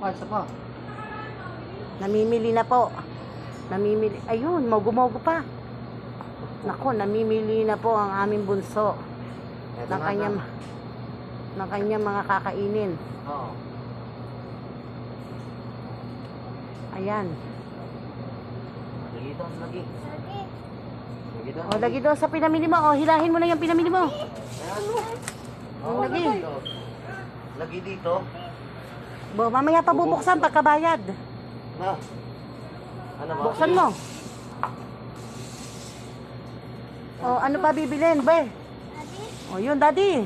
Isa pa. Namimili na po. Namimili. Ayun, mogo-mogo pa. Nako, namimili na po ang aming bunso. Eto Ng kanyang mga kakainin. Oo. Ayan. Lagi ito, lagi. Lagi ito. O, lagi doon sa pinamili mo. O, hilahin mo na yung pinamili mo. Ayan o. O, lagi. Lagi dito. Mamaya pa bubuksan pagkabayad. Na. Ano ba? Buksan mo. O, ano pa bibilin, be? O, yun, daddy.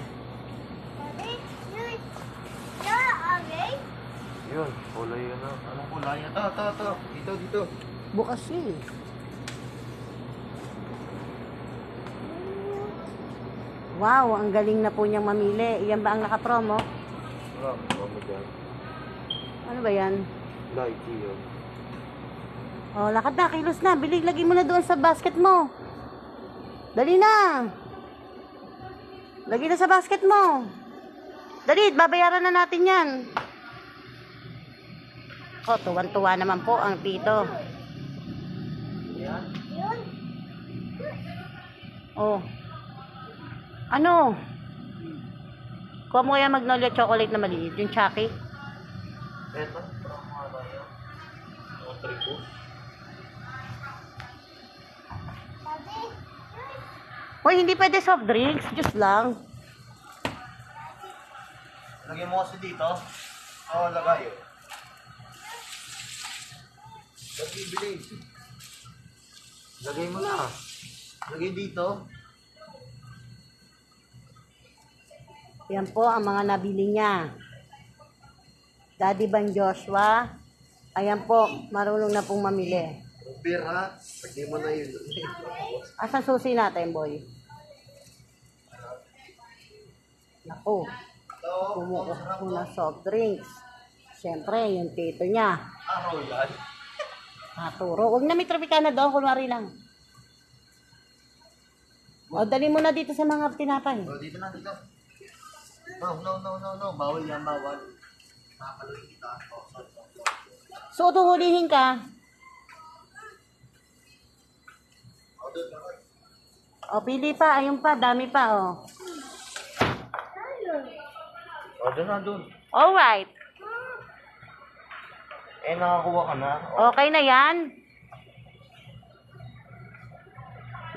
Yun, kulay yun. Anong kulay? Ito. Dito. Bukas eh. Wow, ang galing na po niyang mamili. Iyan ba ang naka-promo? Wala, kami dyan. Ano ba yan? Lighty yun. O, lakad na, kilos na. Bilig, lagi mo na doon sa basket mo. Dali na. Lagi na sa basket mo. Dali, babayaran na natin yan. O, tuwan-tuwa naman po ang tito. Ayan. O. Ano? Kuha mo kaya Magnolia chocolate na maliit. Yung Chucky. Eto, parang mga tayo. Mga tripo. Hoy, hindi pwede soft drinks. Just lang. Lagyan mo kasi dito. Oo, lagay. Lagay, bilis. Lagay mo na. Lagay dito. Yan po ang mga nabili niya. Daddy Bang Joshua. Ayan po, marunong na pong mamili. Beer ha. Lagay mo na yun. Asan susi natin, boy? Naku, kumukuha ko na soft drinks. Siyempre, yung tito niya. Roland. Naturo. Huwag na may Tropicana doon, kunwari lang. O, dali mo na dito sa mga tinapay. Oh, dito na, dito. No. Bawal yan, bawal. Nakakaluin kita. So, hulihin ka. O, pili pa. Ayun pa, dami pa, o. Oh, doon. Alright. Nakakuha ka na. Okay na yan.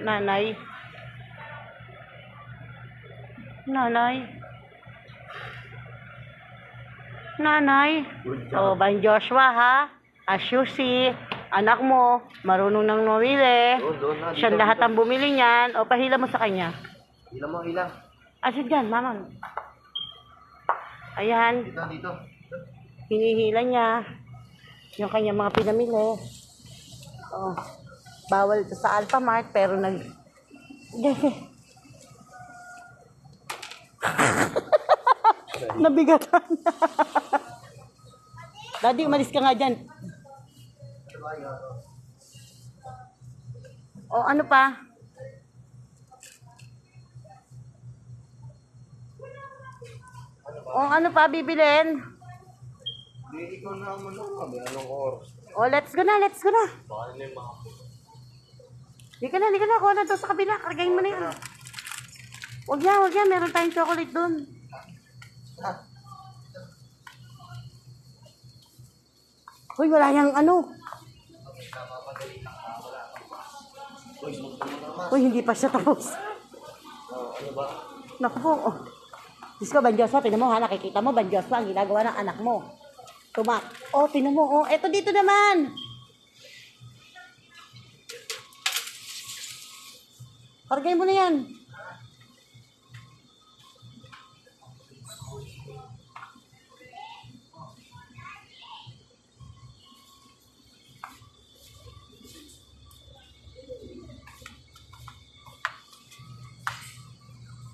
Nanay. O, Bang Joshua, ha? As you see, anak mo, marunong nang mamili. Doon na. Siya lahat ang bumili niyan. O, pahila mo sa kanya. Hila. Asin dyan, mama. Ayan, Dito. hinihila niya yung kanyang mga pinamili. Oh, bawal ito sa Alphamart, pero nabigatan. Daddy, umalis ka nga dyan. O, ano pa? O, ano pa bibilin? Hindi, ikaw na naman ako. Anong oras? O, let's go na. Baka na yung mga... Di ka na. Kuha na doon sa kabila. Kargahin mo na yan. Huwag yan. Meron tayong chocolate doon. Hoy, wala yung ano. Hoy, hindi pa siya tapos. Ano ba? Naku po. Oh. Diyos ko, Bang Joshua, tinan mo ha. Nakikita mo, Bang Joshua, ang ginagawa ng anak mo. Tumak. Oh, tinan mo. Oh, eto dito naman. Kargahin mo na yan.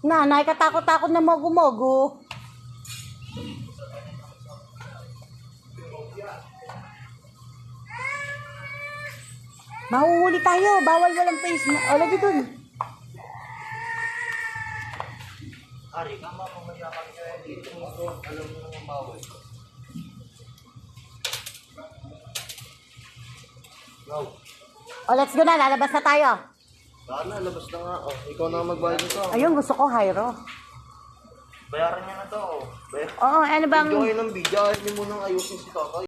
Nanay, katakot-takot na mogo-mogo. Mahuhuli tayo. Bawal walang face. O, lagi dun. Ari, kama mamaya kami kaya dito. Alam mo naman bawal. Go. O, let's go na. Lalabas na tayo. Sana, labas na nga. Oh, ikaw na magbayad nito. Ayun, gusto ko, Jairo. Bayaran niya na to. Oo, ano bang... Video kayo ng video. Ayaw niyo munang ayusin si tatay.